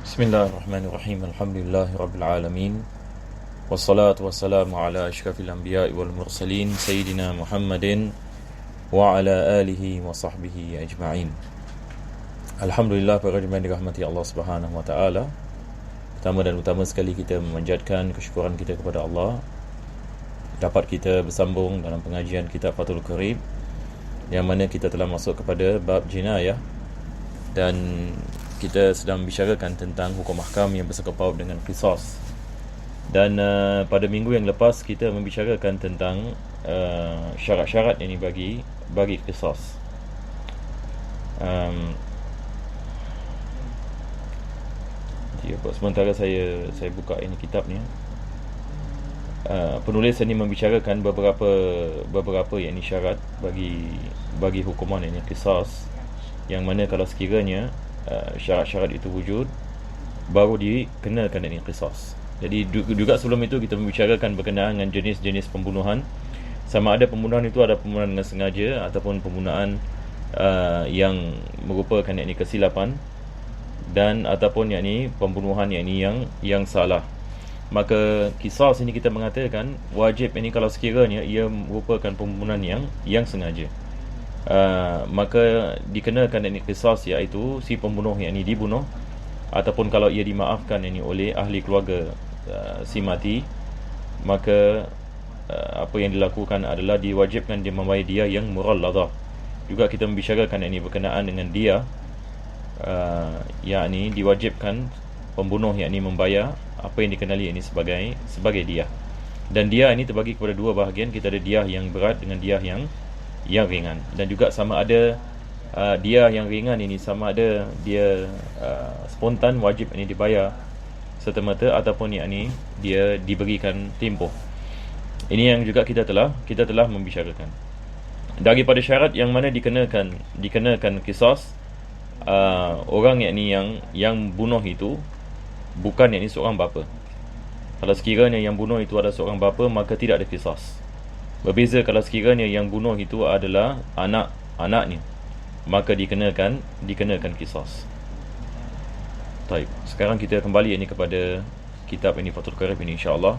Bismillahirrahmanirrahim. Alhamdulillahirabbil alamin. Wassalatu wassalamu ala asyrafil anbiya'i wal mursalin sayyidina Muhammadin wa ala alihi wa sahbihi ajma'in. Alhamdulillah, para jemaah dirahmati Allah Subhanahu wa taala. Pertama dan utama sekali kita memanjatkan kesyukuran kita kepada Allah dapat kita bersambung dalam pengajian kitab Fathul Qarib, yang mana kita telah masuk kepada bab jinayah dan kita sedang membicarakan tentang hukum ahkam yang bersangkut paut dengan qisas. Dan pada minggu yang lepas kita membicarakan tentang syarat-syarat yang bagi qisas. Sementara saya buka ini kitab ni. Penulis ini membicarakan beberapa yakni syarat bagi hukuman ini qisas, yang mana kalau sekiranya syarat-syarat itu wujud, baru dikenakan ini qisas. Jadi juga sebelum itu kita membicarakan berkenaan dengan jenis-jenis pembunuhan, sama ada pembunuhan itu ada pembunuhan dengan sengaja ataupun pembunuhan yang merupakan yakni kesilapan, dan ataupun yakni pembunuhan yakni yang salah. Maka qisas ini kita mengatakan wajib ini kalau sekiranya ia merupakan pembunuhan yang sengaja. Maka dikenakan yakni qisas, iaitu si pembunuh yakni dibunuh, ataupun kalau ia dimaafkan yakni oleh ahli keluarga si mati, maka apa yang dilakukan adalah diwajibkan dia membayar dia yang mughalladah. Juga kita membicarakan yakni berkenaan dengan dia, yakni diwajibkan pembunuh yakni membayar apa yang dikenali yakni sebagai dia. Dan dia ini terbagi kepada dua bahagian. Kita ada dia yang berat dengan dia yang ringan. Dan juga sama ada dia yang ringan ini sama ada dia spontan wajib ini dibayar serta-merta, ataupun yakni dia diberikan tempoh. Ini yang juga kita telah membicarakan. Daripada syarat yang mana dikenakan qisas, orang yakni yang bunuh itu bukan yakni seorang bapa. Kalau sekiranya yang bunuh itu adalah seorang bapa, maka tidak ada qisas. Berbeza kalau sekiranya yang bunuh itu adalah anaknya, maka dikenakan qisas. Baik, sekarang kita kembali ini kepada kitab ini Fathul Qarib ini, insya-Allah.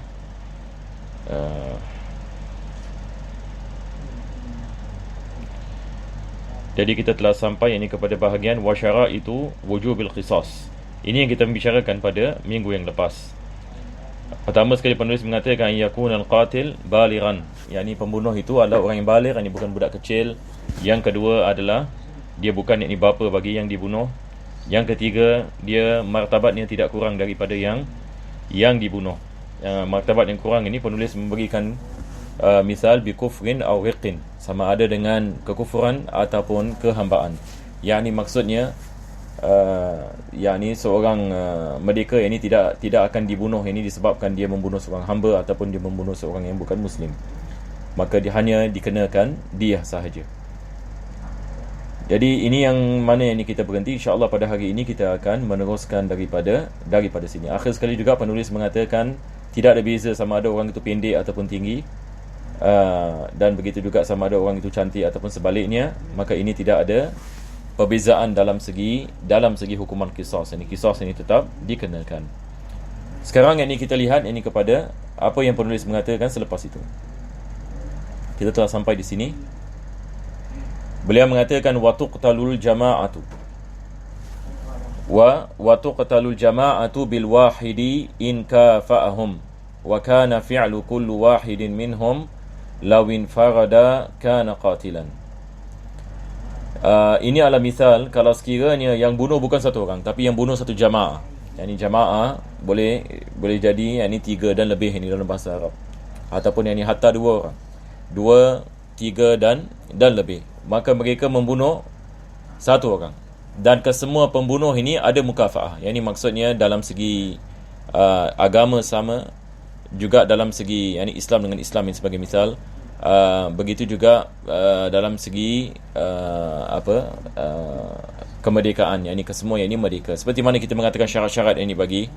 Jadi kita telah sampai ini kepada bahagian wasyara itu wujubil qisas. Ini yang kita membicarakan pada minggu yang lepas. Pertama sekali penulis mengatakan yakunal qatil balighan, yakni pembunuh itu adalah orang yang baligh, yakni bukan budak kecil. Yang kedua adalah dia bukan yakni bapa bagi yang dibunuh. Yang ketiga, dia martabatnya tidak kurang daripada yang dibunuh. Martabat yang kurang ini penulis memberikan misal bi kufrin aw riqin, sama ada dengan kekufuran ataupun kehambaan. Yakni maksudnya yakni seorang merdeka ini tidak akan dibunuh ini disebabkan dia membunuh seorang hamba ataupun dia membunuh seorang yang bukan muslim. Maka dia hanya dikenakan diyah sahaja. Jadi ini yang mana ini kita berhenti. InsyaAllah pada hari ini kita akan meneruskan daripada sini. Akhir sekali juga penulis mengatakan tidak ada beza sama ada orang itu pendek ataupun tinggi, dan begitu juga sama ada orang itu cantik ataupun sebaliknya. Maka ini tidak ada perbezaan dalam segi hukuman qisas. Ini qisas ini tetap dikenakan. Sekarang ini kita lihat ini kepada apa yang penulis mengatakan selepas itu. Kita telah sampai di sini. Beliau mengatakan wa tuqtalul jama'atu bil wahidi in kafa'ahum wa kana fi'lu kulli wahidin minhum law infarada kana qatilan. Ini adalah misal kalau sekiranya yang bunuh bukan satu orang, tapi yang bunuh satu jamaah. Yani jamaah boleh jadi yani 3 dan lebih ini dalam bahasa Arab, ataupun yani hatta 2 orang, 2, 3 dan lebih. Maka mereka membunuh satu orang, dan kesemua pembunuh ini ada mukafaah. Yani maksudnya dalam segi agama sama, juga dalam segi yani Islam dengan Islam ini sebagai misal. Begitu juga dalam segi kemerdekaan, yakni kesemua yang ini merdeka. Seperti mana kita mengatakan syarat-syarat ini bagi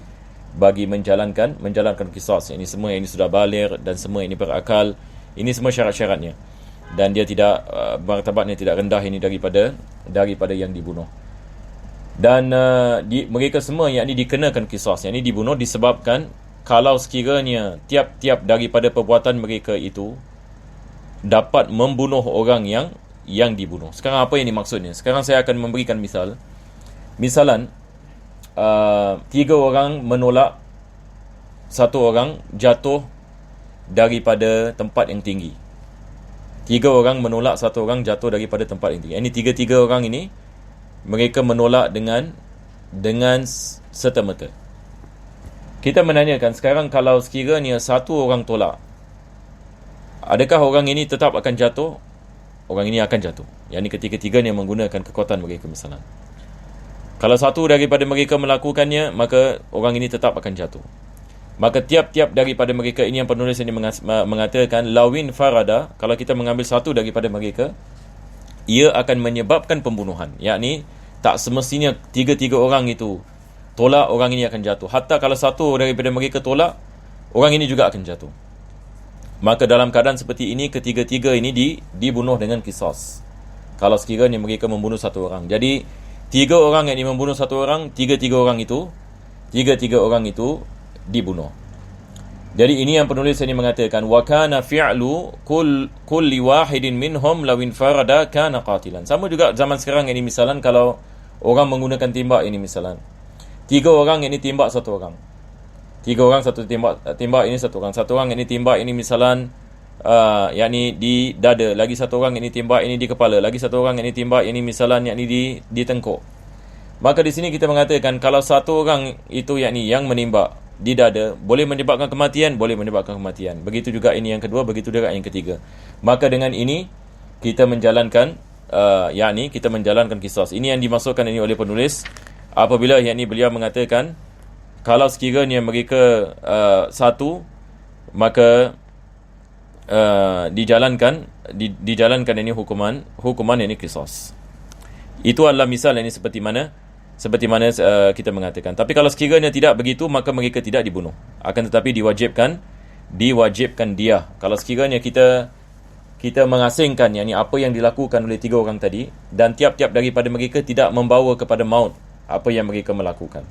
menjalankan qisas, ini semua yang ini sudah baligh dan semua ini berakal. Ini semua syarat-syaratnya, dan dia tidak martabatnya tidak rendah ini daripada yang dibunuh. Dan mereka semua yakni dikenakan qisas, yakni dibunuh disebabkan kalau sekiranya tiap-tiap daripada perbuatan mereka itu dapat membunuh orang yang dibunuh. Sekarang apa yang dimaksudnya? Sekarang saya akan memberikan misalan 3 orang menolak satu orang jatuh daripada tempat yang tinggi. 3 orang menolak satu orang jatuh daripada tempat yang tinggi. Ini 3 orang ini mereka menolak dengan serta-merta. Kita menanyakan sekarang, kalau sekiranya satu orang tolak, adakah orang ini tetap akan jatuh? Orang ini akan jatuh. Yang ini ketiga-tiganya menggunakan kekuatan mereka misalnya. Kalau satu daripada mereka melakukannya, maka orang ini tetap akan jatuh. Maka tiap-tiap daripada mereka ini, yang penulis ini mengatakan lawin farada, kalau kita mengambil satu daripada mereka, ia akan menyebabkan pembunuhan. Yakni tak semestinya 3 orang itu tolak, orang ini akan jatuh. Hatta kalau satu daripada mereka tolak, orang ini juga akan jatuh. Maka dalam keadaan seperti ini, ketiga-tiga ini dibunuh dengan qisas. Kalau sekiranya mereka membunuh satu orang. Jadi 3 orang yang membunuh satu orang, 3 orang itu dibunuh. Jadi ini yang penulis ini mengatakan wa kana fi'lu kulli wahidin minhum law infarada kana qatilan. Sama juga zaman sekarang ini, misalan kalau orang menggunakan timbak ini, misalan 3 orang ini timbak satu orang. 3 orang satu timbak ini satu orang. Satu orang ini timbak ini misalan yakni di dada, lagi satu orang ini timbak ini di kepala, lagi satu orang ini timbak ini misalan yakni di tengkuk. Maka di sini kita mengatakan kalau satu orang itu yakni yang menembak di dada boleh menyebabkan kematian, boleh menyebabkan kematian. Begitu juga ini yang kedua, begitu juga yang ketiga. Maka dengan ini kita menjalankan yakni kita menjalankan qisas. Ini yang dimasukkan ini oleh penulis apabila yakni beliau mengatakan kalau sekiranya mereka satu, maka dijalankan ini hukuman ini qisas. Itu adalah misal ini seperti mana kita mengatakan. Tapi kalau sekiranya tidak begitu, maka mereka tidak dibunuh. Akan tetapi diwajibkan dia. Kalau sekiranya kita mengasingkan yakni apa yang dilakukan oleh 3 orang tadi, dan tiap-tiap daripada mereka tidak membawa kepada maut apa yang mereka melakukan,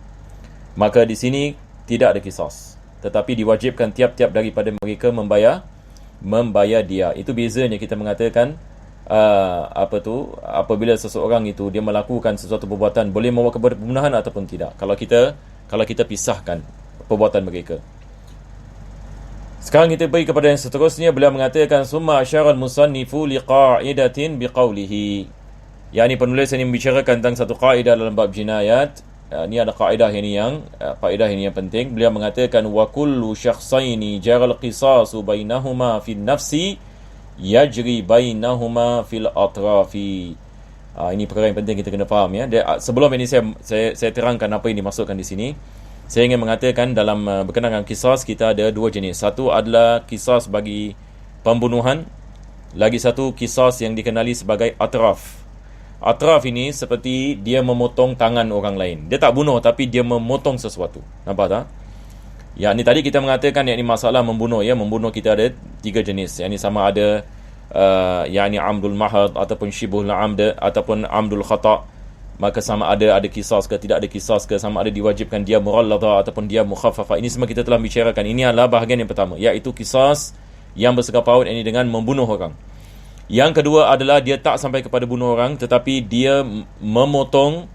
maka di sini tidak ada qisas, tetapi diwajibkan tiap-tiap daripada mereka membayar dia. Itu bezanya kita mengatakan apabila seseorang itu dia melakukan sesuatu perbuatan boleh membawa kepada pembunuhan ataupun tidak, kalau kita pisahkan perbuatan mereka. Sekarang kita pergi kepada yang seterusnya. Beliau mengatakan summa asyara al-musannifu liqa'idatin biqaulihi, yakni penulis ini membicarakan tentang satu kaedah dalam bab jinayat. Ini ada kaedah ini yang penting. Beliau mengatakan wa kullu syakhsaini jaral qisasu bainahuma fil nafsi yajri bainahuma fil atrafi. Ini perkara yang penting kita kena faham ya. Sebelum ini saya terangkan apa yang dimaksudkan di sini. Saya ingin mengatakan dalam berkenaan dengan qisas kita ada 2 jenis. Satu adalah qisas bagi pembunuhan, lagi satu qisas yang dikenali sebagai atraf. Atraf ini seperti dia memotong tangan orang lain. Dia tak bunuh tapi dia memotong sesuatu. Nampak tak? Ya, ni tadi kita mengatakan yang ini masalah membunuh ya. Membunuh kita ada 3 jenis. Yang ini sama ada yakni amdul mahad ataupun syibhul amd ataupun amdul khata'. Maka sama ada qisas ke tidak ada qisas ke, sama ada diwajibkan dia mughalladha ataupun dia mukhaffafa. Ini semua kita telah bicarakan. Ini adalah bahagian yang pertama, iaitu qisas yang bersangkut paut ini dengan membunuh orang. Yang kedua adalah dia tak sampai kepada bunuh orang, tetapi dia memotong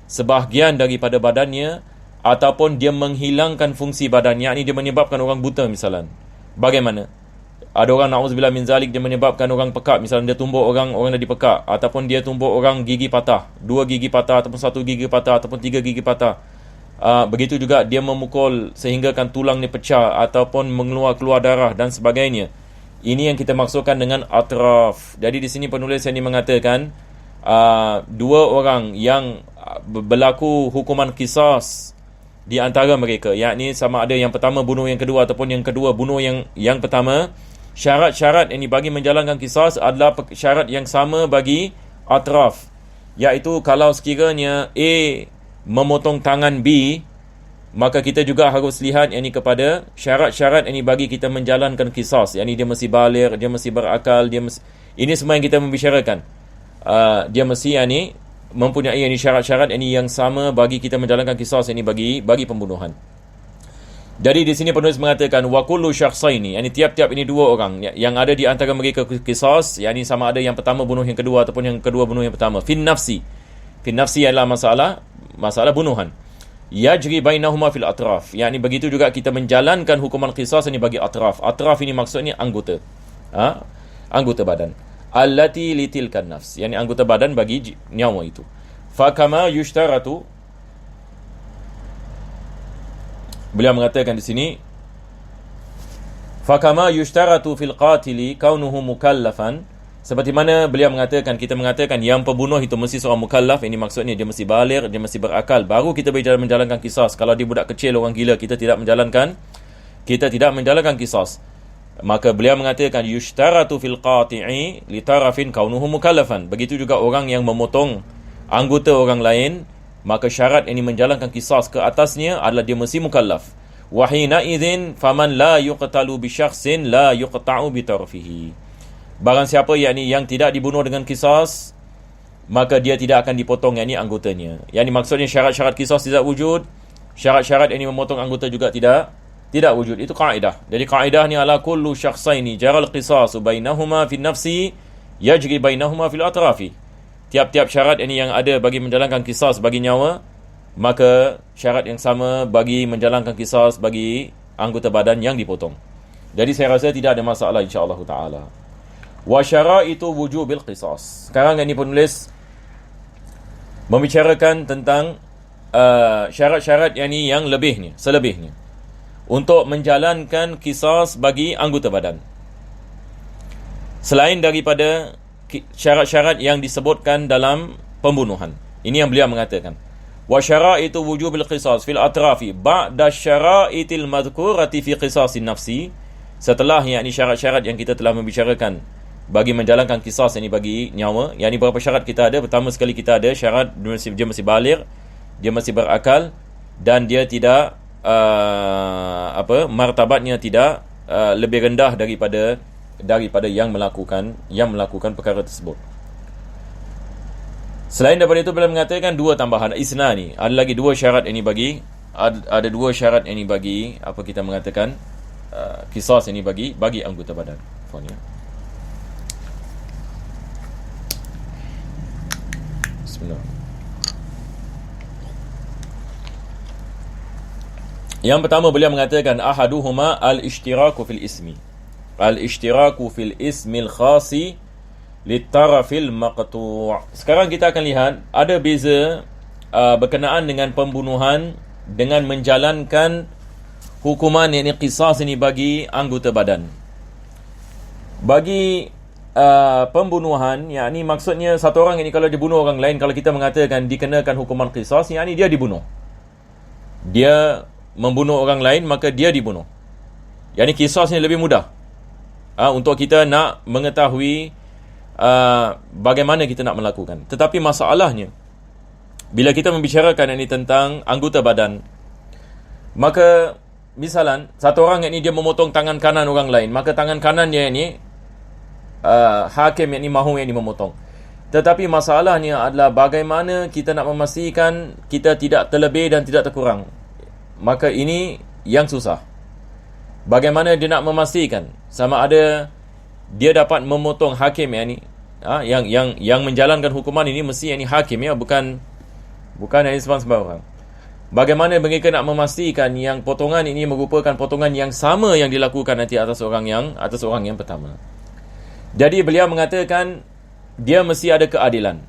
sebahagian daripada badannya ataupun dia menghilangkan fungsi badannya. Ini dia menyebabkan orang buta misalan. Bagaimana? Ada orang na'udzubillah min zalik, dia menyebabkan orang pekak. Misalnya dia tumbuk orang dah dipekak, ataupun dia tumbuk orang gigi patah, 2 gigi patah ataupun 1 gigi patah ataupun 3 gigi patah. Begitu juga dia memukul sehinggakan tulang ni pecah ataupun mengeluar darah dan sebagainya. Ini yang kita maksudkan dengan atraf. Jadi di sini penulis ini mengatakan 2 orang yang berlaku hukuman qisas di antara mereka, yakni sama ada yang pertama bunuh yang kedua ataupun yang kedua bunuh yang pertama. Syarat-syarat yang bagi menjalankan qisas adalah syarat yang sama bagi atraf, iaitu kalau sekiranya A memotong tangan B, maka kita juga harus lihat yang ini kepada syarat-syarat yang ini bagi kita menjalankan qisas. Yang ini dia mesti baligh, dia mesti berakal, ini semua yang kita membicarakan. Dia mesti yang ini mempunyai syarat-syarat yang sama bagi kita menjalankan qisas bagi pembunuhan. Jadi di sini penulis mengatakan wa kullu syakhsaini, tiap-tiap ini dua orang yang ada di antara mereka qisas, sama ada yang pertama bunuh yang kedua ataupun yang kedua bunuh yang pertama. Fin nafsi adalah masalah bunuhan. Yajri bainahuma fil atraf, begitu juga kita menjalankan hukuman qisas ini bagi atraf. Atraf ini maksudnya anggota. Anggota badan. Allati litilkan nafs, anggota badan bagi nyawa itu. Fa kama yushtaratu, beliau mengatakan di sini, fakama yushtaratu fil qatili kaunuhu mukallafan, seperti mana beliau mengatakan, kita mengatakan yang pembunuh itu mesti seorang mukallaf. Ini maksudnya dia mesti baligh, dia mesti berakal, baru kita boleh menjalankan qisas. Kalau dia budak kecil, orang gila, kita tidak menjalankan qisas. Maka beliau mengatakan yushtaratu fil qati'i li tarafin kaunuhu mukallafan. Begitu juga orang yang memotong anggota orang lain, maka syarat ini menjalankan qisas ke atasnya adalah dia mesti mukallaf. Wa hina idzin faman la yuqtalu bi syakhsin la yuqta'u bi tarfihi. Barang siapa yang tidak dibunuh dengan qisas, maka dia tidak akan dipotong anggotanya. Maksudnya syarat-syarat qisas tidak wujud, syarat-syarat ini memotong anggota juga tidak wujud. Itu kaedah. Jadi kaedah ni ala kullu syakhsaini jaral qisasu bainahuma fi nafsi yajri bainahuma fil atrafi. Tiap-tiap syarat ini yang ada bagi menjalankan qisas bagi nyawa, maka syarat yang sama bagi menjalankan qisas bagi anggota badan yang dipotong. Jadi saya rasa tidak ada masalah insya-Allah taala. Wa syaraitu wujubil qisas. Sekarang ini penulis membicarakan tentang syarat-syarat yang selebihnya untuk menjalankan qisas bagi anggota badan. Selain daripada syarat-syarat yang disebutkan dalam pembunuhan. Ini yang beliau mengatakan. Wa syaraitu wujubil qisas fil atrafi ba'da syaraitil madhkurati fi qisasin nafsi. Setelah syarat-syarat yang kita telah membicarakan bagi menjalankan qisas bagi nyawa, berapa syarat kita ada? Pertama sekali kita ada syarat dia mesti baligh, dia mesti berakal, dan dia tidak martabatnya tidak lebih rendah daripada yang melakukan perkara tersebut. Selain daripada itu, beliau mengatakan dua tambahan isnani, ada lagi dua syarat ada dua syarat bagi apa kita mengatakan qisas bagi anggota badan. Bismillah. Yang pertama beliau mengatakan ahaduhuma al-ishtiraku fil ismi. Al-ishtiraku fil ismil khasi litarafil maqtu'. Sekarang kita akan lihat ada beza berkenaan dengan pembunuhan dengan menjalankan hukuman qisas bagi anggota badan. Bagi pembunuhan, maksudnya satu orang kalau dia bunuh orang lain, kalau kita mengatakan dikenakan hukuman qisas, dia dibunuh. Dia membunuh orang lain, maka dia dibunuh. Qisas ni lebih mudah untuk kita nak mengetahui bagaimana kita nak melakukan. Tetapi masalahnya, bila kita membicarakan tentang anggota badan, maka misalan satu orang dia memotong tangan kanan orang lain, maka tangan kanan dia hakim mahu memotong. Tetapi masalahnya adalah bagaimana kita nak memastikan kita tidak terlebih dan tidak terkurang. Maka ini yang susah. Bagaimana dia nak memastikan sama ada dia dapat memotong hakim yang menjalankan hukuman ini mesti hakim, bukan sembarang. Bagaimana mereka nak memastikan yang potongan ini merupakan potongan yang sama yang dilakukan nanti atas orang yang pertama. Jadi beliau mengatakan dia mesti ada keadilan.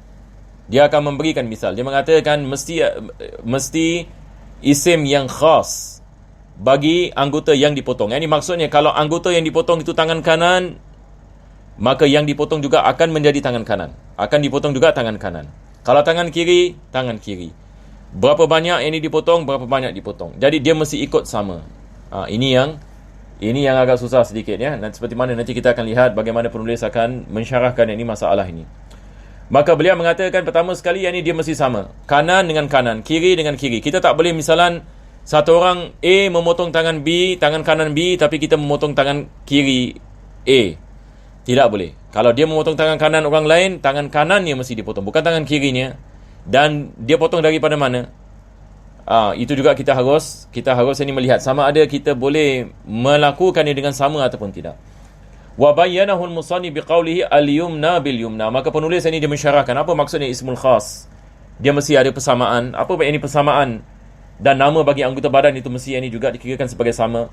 Dia akan memberikan misal. Dia mengatakan mesti isim yang khas bagi anggota yang dipotong. Maksudnya kalau anggota yang dipotong itu tangan kanan, maka yang dipotong juga akan menjadi tangan kanan. Akan dipotong juga tangan kanan. Kalau tangan kiri, tangan kiri. Berapa banyak ini dipotong, berapa banyak dipotong. Jadi dia mesti ikut sama. Ini yang agak susah sedikit Dan seperti mana nanti kita akan lihat bagaimana penulis akan mensyarahkan masalah ini. Maka beliau mengatakan pertama sekali dia mesti sama. Kanan dengan kanan, kiri dengan kiri. Kita tak boleh misalan satu orang A memotong tangan B, tangan kanan B, tapi kita memotong tangan kiri A. Tidak boleh. Kalau dia memotong tangan kanan orang lain, tangan kanannya mesti dipotong, bukan tangan kirinya. dan dia potong daripada mana? Itu juga kita harus ini melihat sama ada kita boleh melakukannya dengan sama ataupun tidak. Wa bayyanahu al-musannif biqaulihi al-yumna bil yumna. Maka penulis ini dia mensyarahkan apa maksudnya ismul khas. Dia mesti ada persamaan. Apa ini persamaan? Dan nama bagi anggota badan itu mesti ini juga dikirakan sebagai sama.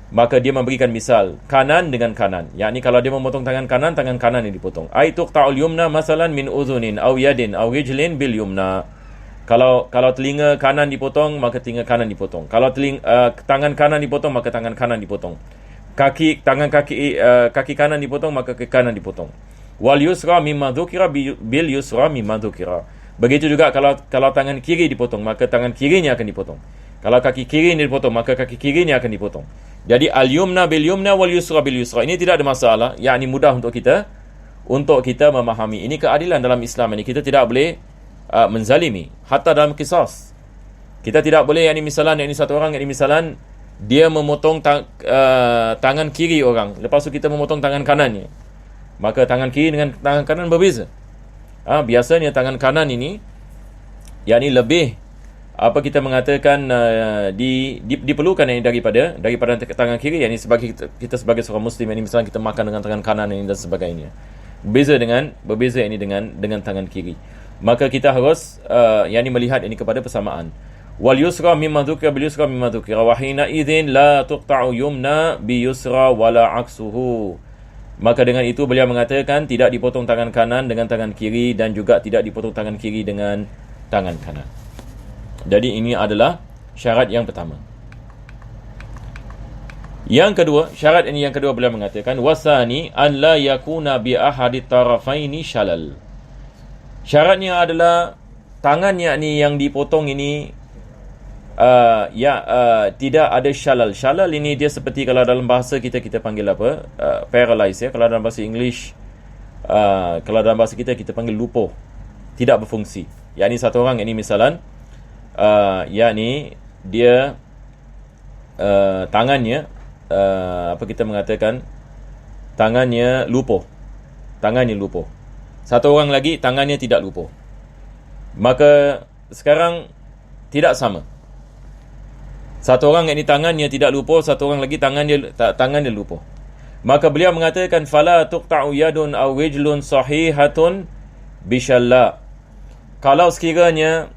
Maka dia memberikan misal kanan dengan kanan, yakni kalau dia memotong tangan kanan yang dipotong. Ai tuqta'ul yumna masalan min udhunin aw yadin aw rijlin bil yumna. Kalau telinga kanan dipotong, maka telinga kanan dipotong. Kalau tangan kanan dipotong, maka tangan kanan dipotong. Kaki kanan dipotong, maka kaki kanan dipotong. Wal yusra mimma dzukira bil yusra mimma dzukira. Begitu juga kalau tangan kiri dipotong, maka tangan kirinya akan dipotong. Kalau kaki kiri ini dipotong, maka kaki kirinya akan dipotong. Jadi al-yumna bil yumna wal yusra bil yusra. Ini tidak ada masalah, yakni mudah untuk kita memahami. Ini keadilan dalam Islam ini. Kita tidak boleh menzalimi hatta dalam qisas. Kita tidak boleh yakni satu orang misalan dia memotong tangan kiri orang, lepas tu kita memotong tangan kanannya. Maka tangan kiri dengan tangan kanan berbeza. Biasanya tangan kanan ini yakni lebih kita mengatakan diperlukan ini daripada tangan kiri, yakni sebagai kita sebagai seorang muslim, ini misalnya kita makan dengan tangan kanan ini dan sebagainya. Berbeza ini dengan tangan kiri. Maka kita harus yakni melihat ini kepada persamaan. Wal yusra mimma dzukira bil yusra mimma dzukira wa hina idzin la tuqta'u yumna bi yusra wala aksuhu. Maka dengan itu beliau mengatakan tidak dipotong tangan kanan dengan tangan kiri dan juga tidak dipotong tangan kiri dengan tangan kanan. Jadi ini adalah syarat yang pertama. Syarat yang kedua beliau mengatakan wasani an la yakuna bi ahadi tarafaini shalal. Syaratnya adalah tangan yakni yang dipotong ini tidak ada shalal. Shalal ini dia seperti kalau dalam bahasa kita panggil apa? Paralyze ya. Kalau dalam bahasa English kalau dalam bahasa kita panggil lupuh, tidak berfungsi. Yakni satu orang ini misalan yakni dia tangannya kita mengatakan tangannya lupuh. Satu orang lagi tangannya tidak lupuh. Maka sekarang tidak sama. Satu orang yakni tangannya tidak lupuh, satu orang lagi tangannya lupuh. Maka beliau mengatakan fala tuqta'u yadun aw rijlun sahihatun bishalla. Kalau sekiranya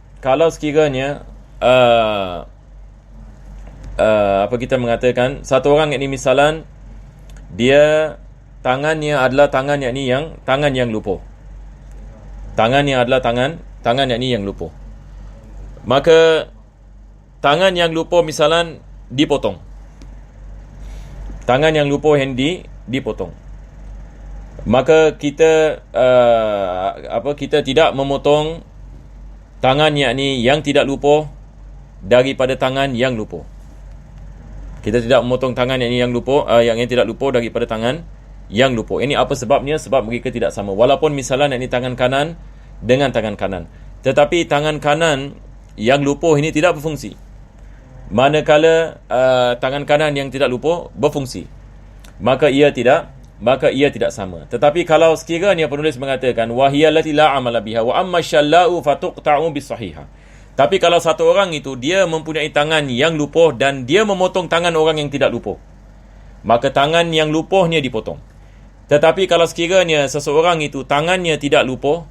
kita mengatakan satu orang yakni misalan dia tangannya adalah tangan yang lupuh. Tangannya adalah tangan yakni yang lupuh. Maka tangan yang lupuh misalan dipotong. Tangan yang lupuh yang dipotong. Maka kita kita tidak memotong tangan yakni yang tidak lupuh daripada tangan yang lupuh. Kita tidak memotong tangan yang lupuh yang tidak lupuh daripada tangan yang lupuh. Ini apa sebabnya? Sebab mereka tidak sama. Walaupun misalnya yakni tangan kanan dengan tangan kanan, tetapi tangan kanan yang lupuh ini tidak berfungsi, manakala tangan kanan yang tidak lupuh berfungsi, maka ia tidak sama. Tetapi kalau sekiranya penulis mengatakan wahiyallati la amala biha wa amma syallau fatuqta'u bisahihah. Tapi kalau satu orang itu dia mempunyai tangan yang lupuh dan dia memotong tangan orang yang tidak lupuh, maka tangan yang lupuhnya dipotong. Tetapi kalau sekiranya seseorang itu tangannya tidak lupuh,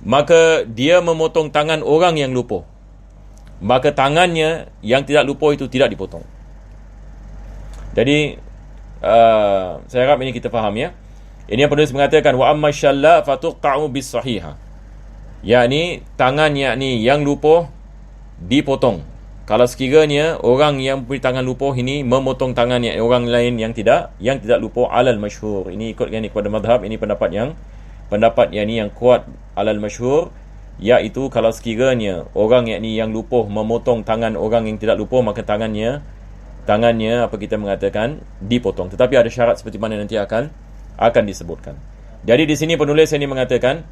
maka dia memotong tangan orang yang lupuh, maka tangannya yang tidak lupuh itu tidak dipotong. Jadi saya harap ini kita faham ya. Ini yang penulis mengatakan wa amma syalla fatuqta'u bisahihah, yakni tangan yakni yang lupuh dipotong. Kalau sekiranya orang yang punya tangan lupuh ini memotong tangan orang lain yang tidak lupuh alal masyhur. Ini ikut kepada mazhab, ini pendapat yang kuat alal masyhur, iaitu kalau sekiranya orang yang lupuh memotong tangan orang yang tidak lupuh, maka tangannya kita mengatakan dipotong. Tetapi ada syarat seperti mana nanti akan disebutkan. Jadi di sini penulis ini mengatakan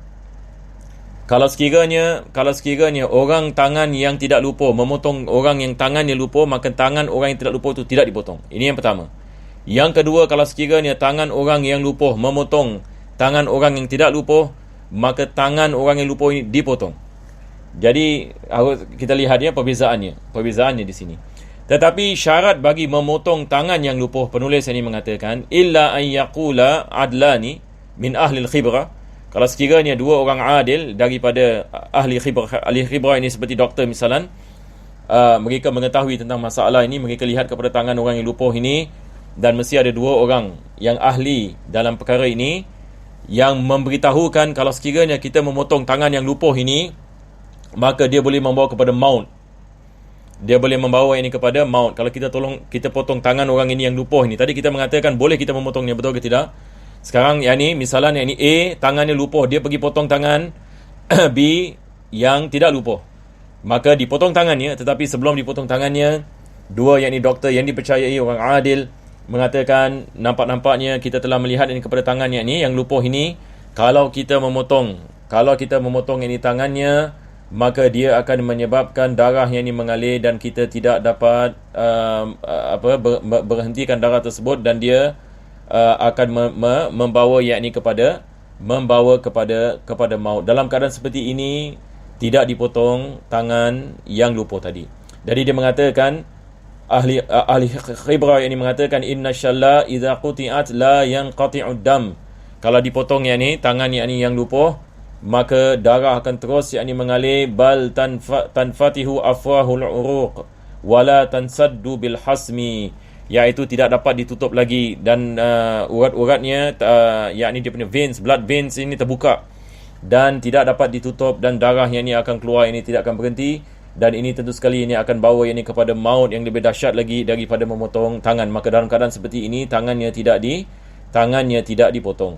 kalau sekiranya orang tangan yang tidak lupuh memotong orang yang tangannya lupuh, maka tangan orang yang tidak lupuh itu tidak dipotong. Ini yang pertama. Yang kedua, kalau sekiranya tangan orang yang lupuh memotong tangan orang yang tidak lupuh, maka tangan orang yang lupuh ini dipotong. Jadi harus kita lihat ya perbezaannya di sini. Tetapi syarat bagi memotong tangan yang lupuh, penulis ini mengatakan illa an yaqula adlani min ahli al-khibrah. Kalau sekiranya dua orang adil daripada ahli khibrah ini seperti doktor misalan, mereka mengetahui tentang masalah ini, mereka lihat kepada tangan orang yang lupuh ini, dan mesti ada dua orang yang ahli dalam perkara ini yang memberitahukan kalau sekiranya kita memotong tangan yang lupuh ini, maka dia boleh membawa kepada maut. Dia boleh membawa ini kepada maut. Kalau kita potong tangan orang ini yang lupuh ini, tadi kita mengatakan boleh kita memotongnya, betul ke tidak? Sekarang yang ni misalnya yang ni A tangannya lupuh, dia pergi potong tangan B yang tidak lupuh, maka dipotong tangannya. Tetapi sebelum dipotong tangannya, dua yang ni doktor yang dipercayai orang adil mengatakan nampak-nampaknya kita telah melihat ini kepada tangan yang lupuh ini, kalau kita memotong ini tangannya, maka dia akan menyebabkan darah yang ini mengalir dan kita tidak dapat berhentikan darah tersebut, dan dia akan membawa yakni kepada maut. Dalam keadaan seperti ini tidak dipotong tangan yang lupuh tadi. Jadi dia mengatakan ahli khibrah yang ini mengatakan inna syalla idza quti'at la yanqati'ud dam. Kalau dipotong yakni tangan yakni yang lupuh, maka darah akan terus yakni mengalir, bal tanfatihu afwahul uruq wala tansaddu bil hasmi, iaitu tidak dapat ditutup lagi, dan urat-uratnya yakni dia punya veins, blood veins ini terbuka dan tidak dapat ditutup, dan darah yang ini akan keluar, ini tidak akan berhenti, dan ini tentu sekali ini akan bawa ini kepada maut yang lebih dahsyat lagi daripada memotong tangan. Maka dalam keadaan seperti ini tangannya tidak dipotong.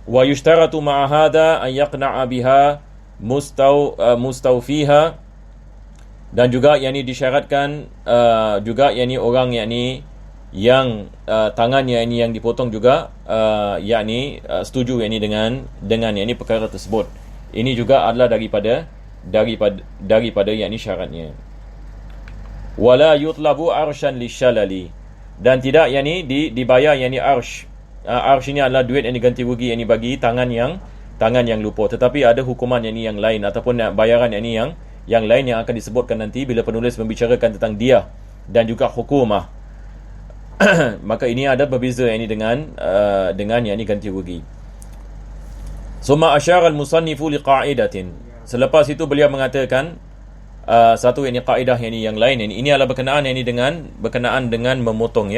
Wa yushtaratu ma'a hadha an yaqna'a biha mustawfiha, dan juga yang ini disyaratkan juga yang ini orang yang tangannya ini yang dipotong juga setuju yang ini dengan yang ini perkara tersebut. Ini juga adalah daripada yang ini syaratnya. Wala yutlabu arshan lisyalali, dan tidak yang ini dibayar yang ini arsh. Arsh ini adalah duit yang diganti rugi yang ini bagi tangan yang lupuh. Tetapi ada hukuman yang ini yang lain, ataupun bayaran yang ini yang lain yang akan disebutkan nanti bila penulis membicarakan tentang diyah dan juga hukumah. Maka ini ada berbeza yang ini dengan yang ini ganti rugi. Summa asyara al-musannifu liqa'idatin. Selepas itu beliau mengatakan satu yang ini kaedah yang ini yang lain. Ini adalah berkenaan dengan memotong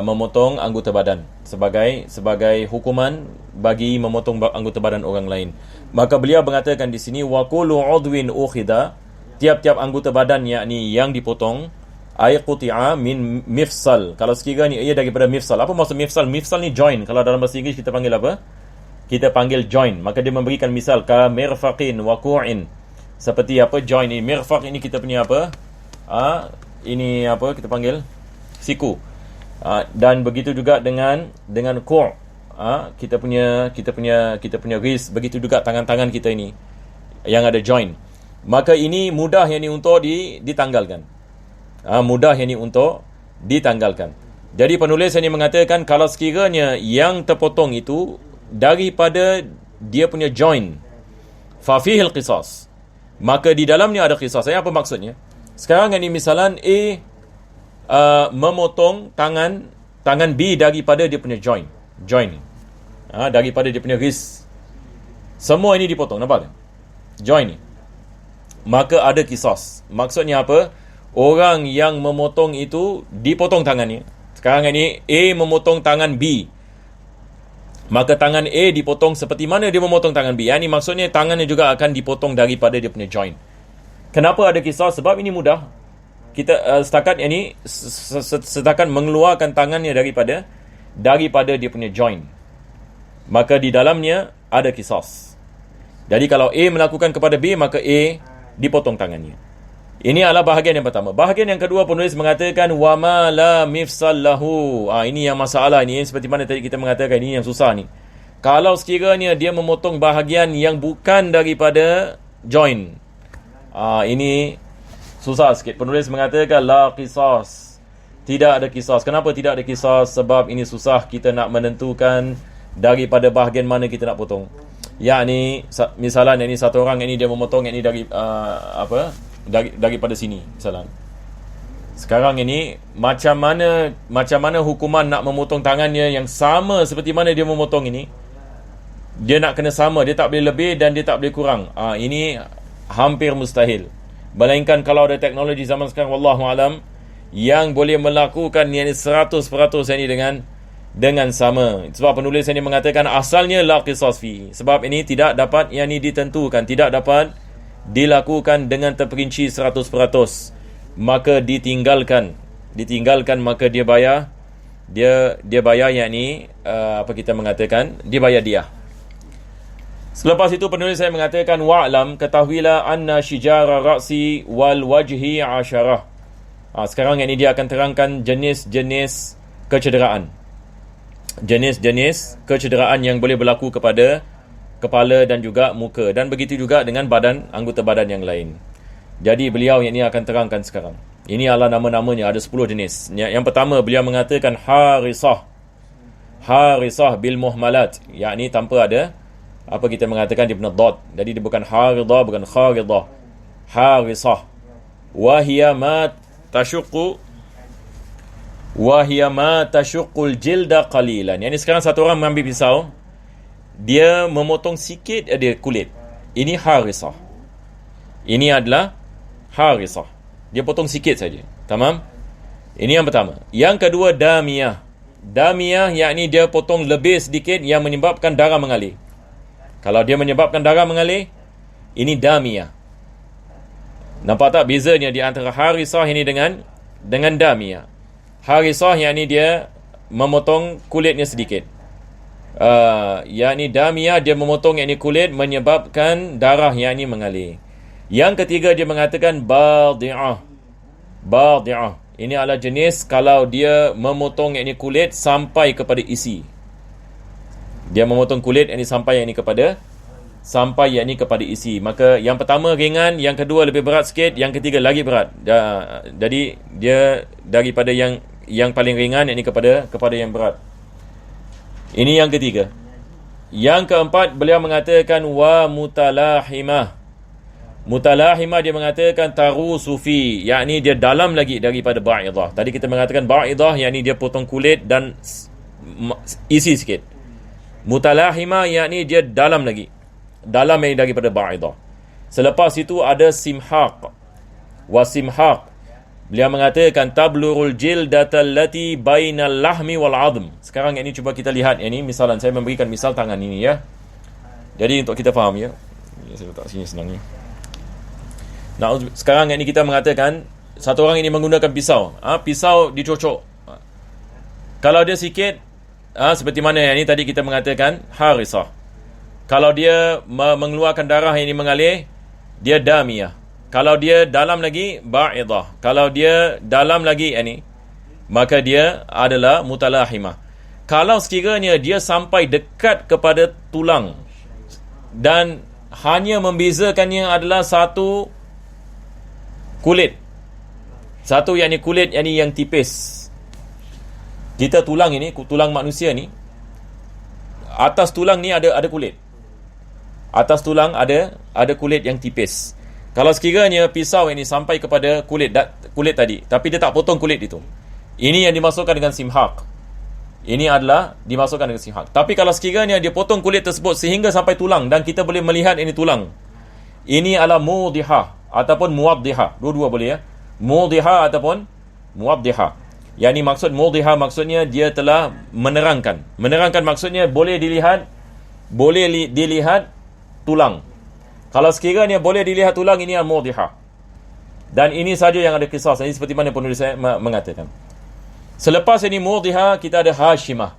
memotong anggota badan sebagai hukuman bagi memotong anggota badan orang lain. Maka beliau mengatakan di sini wa kullu udwin ukhida, tiap-tiap anggota badan yang dipotong, ay quti'a min mifsal. Kalau sekiranya ia daripada mifsal. Apa maksud mifsal? Mifsal ni join. Kalau dalam bahasa Inggeris kita panggil apa? Kita panggil join. Maka dia memberikan misal ka mirfaqin wa qu'in. Seperti apa join ini? Mirfaq ini kita punya apa? Ini apa kita panggil? Siku. Dan begitu juga dengan ku'. Kita punya wrist, begitu juga tangan-tangan kita ini yang ada join. Maka ini mudah yang ini untuk ditanggalkan. Mudah yang ini untuk ditanggalkan. Jadi penulis ini mengatakan kalau sekiranya yang terpotong itu daripada dia punya join, fa fihil qisas, maka di dalamnya ada qisas. Apa maksudnya? Sekarang ini misalan A memotong tangan B daripada dia punya join daripada dia punya wrist, semua ini dipotong, nampak tak? Join ni, maka ada qisas. Maksudnya apa? Orang yang memotong itu dipotong tangannya. Sekarang ini A memotong tangan B, maka tangan A dipotong seperti mana dia memotong tangan B. Ini maksudnya tangannya juga akan dipotong daripada dia punya join. Kenapa ada kisah? Sebab ini mudah. Kita setakat mengeluarkan tangannya daripada dia punya join, maka di dalamnya ada qisas. Jadi kalau A melakukan kepada B, maka A dipotong tangannya. Ini adalah bahagian yang pertama. Bahagian yang kedua, penulis mengatakan wa ma la mifsal lahu. Ini yang masalah ni, seperti mana tadi kita mengatakan, ini yang susah ni. Kalau sekiranya dia memotong bahagian yang bukan daripada join, ini susah sikit. Penulis mengatakan la qisas, tidak ada qisas. Kenapa tidak ada qisas? Sebab ini susah kita nak menentukan daripada bahagian mana kita nak potong. yakni misalan ini satu orang ini dia memotong ini dari daripada sini misalan. Sekarang ini macam mana hukuman nak memotong tangannya yang sama seperti mana dia memotong ini? Dia nak kena sama, dia tak boleh lebih dan dia tak boleh kurang. Ini hampir mustahil. Melainkan kalau ada teknologi zaman sekarang, wallahu alam, yang boleh melakukan ini 100% ini dengan sama. Sebab penulis ini mengatakan asalnya la qisas fi. Sebab ini tidak dapat yang ini ditentukan, tidak dapat dilakukan dengan terperinci 100%. Maka ditinggalkan maka dia bayar yakni kita mengatakan dia bayar dia. Selepas itu penulis saya mengatakan wa'lam, ketahuilah anna shijara ra'si wal wajhi 10. Sekarang ini dia akan terangkan jenis-jenis kecederaan. Jenis-jenis kecederaan yang boleh berlaku kepada kepala dan juga muka, dan begitu juga dengan anggota badan yang lain. Jadi beliau yang ini akan terangkan sekarang. Ini adalah nama-namanya, ada 10 jenis. Yang pertama beliau mengatakan harisah bil muhmalat, yakni tanpa ada kita mengatakan dia benar dot. Jadi dia bukan haridah, bukan kharidah. Harisah wa hiya ma tashuqqul jilda qalilan. Yani sekarang satu orang mengambil pisau, dia memotong sikit ada kulit. Ini harisah. Ini adalah harisah. Dia potong sikit saja. Tamam? Ini yang pertama. Yang kedua damiyah. Damiyah yakni dia potong lebih sedikit yang menyebabkan darah mengalir. Kalau dia menyebabkan darah mengalir, ini damiyah. Nampak tak bezanya di antara harisah ini dengan damiyah? Harisah yakni dia memotong kulitnya sedikit. Yakni damiyah dia memotong yakni kulit menyebabkan darah yakni mengalir. Yang ketiga dia mengatakan badi'ah. Ini adalah jenis kalau dia memotong yakni kulit sampai kepada isi. Dia memotong kulit yakni sampai yakni kepada isi. Maka yang pertama ringan, yang kedua lebih berat sikit, yang ketiga lagi berat. Jadi dia daripada yang paling ringan yakni kepada yang berat. Ini yang ketiga. Yang keempat beliau mengatakan wa mutalahimah. Mutalahimah dia mengatakan tarusufi, yakni dia dalam lagi daripada ba'idah. Tadi kita mengatakan ba'idah yakni dia potong kulit dan isi sikit. Mutalahimah yakni dia dalam lagi. Dalam yang daripada ba'idah. Selepas itu ada simhaq. Wa simhaq, beliau mengatakan tablurul jildatal lati bainal lahmi wal 'azm. Sekarang ini cuba kita lihat ini misalan, saya memberikan misal tangan ini ya. Jadi untuk kita faham ya. Saya letak sini senang ni. Nah, sekarang ini kita mengatakan satu orang ini menggunakan pisau. Pisau dicocok. Kalau dia sikit, seperti mana yang ini tadi kita mengatakan harisah. Kalau dia mengeluarkan darah yang ini mengalir, dia damiyah. Kalau dia dalam lagi, ba'idah. Kalau dia dalam lagi ini, maka dia adalah mutalahimah. Kalau sekiranya dia sampai dekat kepada tulang dan hanya membezakannya adalah satu kulit. Satu yakni kulit yang tipis. Kita tulang ini, tulang manusia ni, atas tulang ni ada kulit. Atas tulang ada kulit yang tipis. Kalau sekiranya pisau ini sampai kepada kulit tadi, tapi dia tak potong kulit itu, ini yang dimasukkan dengan simhaq. Ini adalah dimasukkan dengan simhaq. Tapi kalau sekiranya dia potong kulit tersebut sehingga sampai tulang dan kita boleh melihat ini tulang, ini adalah mudihah ataupun muwaddihah. Dua-dua boleh ya. Mudihah ataupun muwaddihah. Yang ini maksud mudihah maksudnya dia telah menerangkan. Menerangkan maksudnya boleh dilihat tulang. Kalau sekiranya boleh dilihat tulang, ini al-mudihah. Dan ini saja yang ada kisah. Ini seperti mana penulis saya mengatakan. Selepas ini mudihah, kita ada hashimah.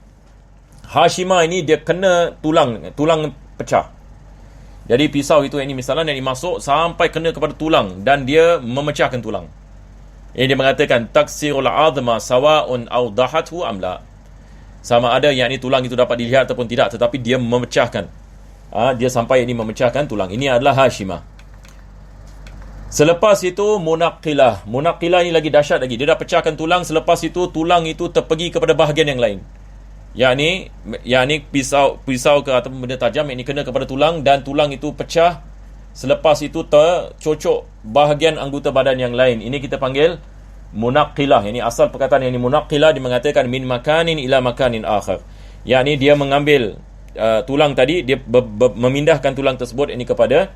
Hashimah ini dia kena tulang pecah. Jadi pisau itu ini misalnya yang masuk sampai kena kepada tulang dan dia memecahkan tulang. Ini dia mengatakan taksirul azma sawa'un aw dahathu am la. Sama ada yang ini tulang itu dapat dilihat ataupun tidak, tetapi dia memecahkan. Dia sampai ini memecahkan tulang. Ini adalah hashimah. Selepas itu munaqqilah. Munaqqilah ini lagi dahsyat lagi. Dia dah pecahkan tulang, selepas itu tulang itu terpergi kepada bahagian yang lain. yakni pisau ke ataupun benda tajam yang kena kepada tulang dan tulang itu pecah, selepas itu tercocok bahagian anggota badan yang lain. Ini kita panggil munaqqilah. Ini asal perkataan yang ini munaqqilah, dia mengatakan min makanin ila makanin akhar. Yakni dia mengambil tulang tadi, dia memindahkan tulang tersebut ini kepada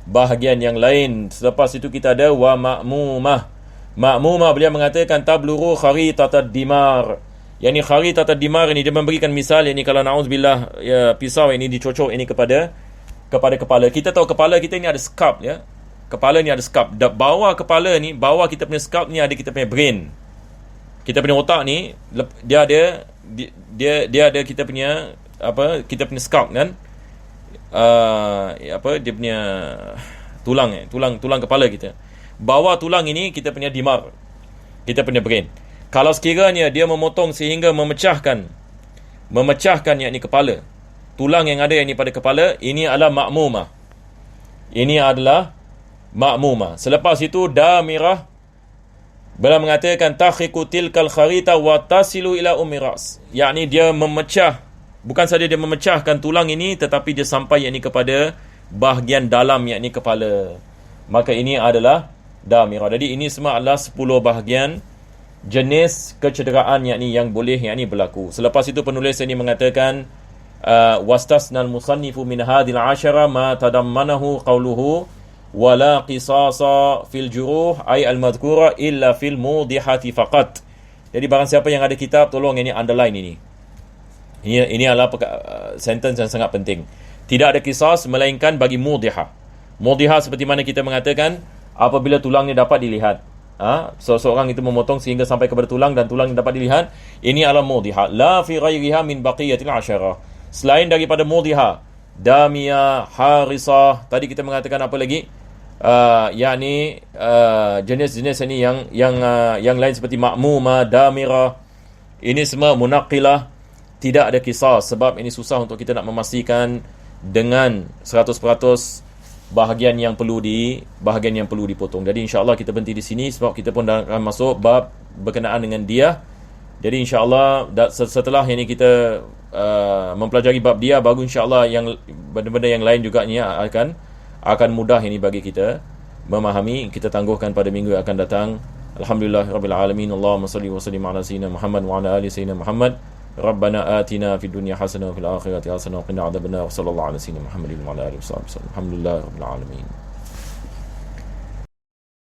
bahagian yang lain. Selepas itu kita ada wa ma'mumah. Ma'mumah beliau mengatakan tabluru kharitatad dimar. Yang ni kharitatad dimar ini dia memberikan misal, yang ni kalau na'udzubillah pisau ini dicocok ini kepada kepala. Kita tahu kepala kita ni ada scalp ya. Kepala ni ada scalp. Bawah kepala ni, bawah kita punya scalp ni ada kita punya brain. Kita punya otak ni dia ada kita punya kita punya scalp kan. Dia punya tulang kepala kita. Bawah tulang ini kita punya dimar, kita punya brain. Kalau sekiranya dia memotong sehingga memecahkan yakni kepala, tulang yang ada yakni pada kepala, ini adalah ma'mumah. Selepas itu damirah, beliau mengatakan takhiku tilkal kharita wa tasilu ila ummi ras. Yakni dia memecah, bukan saja dia memecahkan tulang ini, tetapi dia sampai yakni kepada bahagian dalam yakni kepala. Maka ini adalah damirah. Jadi ini semua adalah 10 bahagian jenis kecederaan yakni yang boleh yakni berlaku. Selepas itu penulis ini mengatakan wastasnal musannifu min hadhil 'ashara ma tadammanahu qawluhu wala qisasa fil juruh ay al-madhkura illa fil mudihati faqat. Jadi barang siapa yang ada kitab, tolong ini underline ini. Ini adalah sentence yang sangat penting. Tidak ada qisas melainkan bagi mudihah. Mudihah seperti mana kita mengatakan apabila tulangnya dapat dilihat. Seseorang itu memotong sehingga sampai kepada tulang dan tulang dapat dilihat. Ini adalah mudihah. La fi ghairiha min baqiyatil 'ashara. Selain daripada mudihah, damiyah, harisah, tadi kita mengatakan apa lagi? Yakni jenis-jenis ini yang lain seperti ma'mumah, damirah, ini semua munaqqilah, tidak ada kisah. Sebab ini susah untuk kita nak memastikan dengan 100% bahagian yang perlu dipotong. Jadi insya-Allah kita berhenti di sini sebab kita pun dah akan masuk bab berkenaan dengan dia. Jadi insya-Allah setelah ini kita mempelajari bab dia, baru insya-Allah yang benda-benda yang lain juga ni akan mudah ini bagi kita memahami. Kita tangguhkan pada minggu yang akan datang. Alhamdulillahirabbil alamin. Allahumma shalli wa sallim ala sayyidina Muhammad wa ala ali sayyidina Muhammad. Rabbana atina fid dunya hasanah wa fil akhirati hasanah wa qina adzabannar. Sallallahu alaihi wa sallam Muhammadin wa ala alihi wasallam. Alhamdulillahirabbil alamin.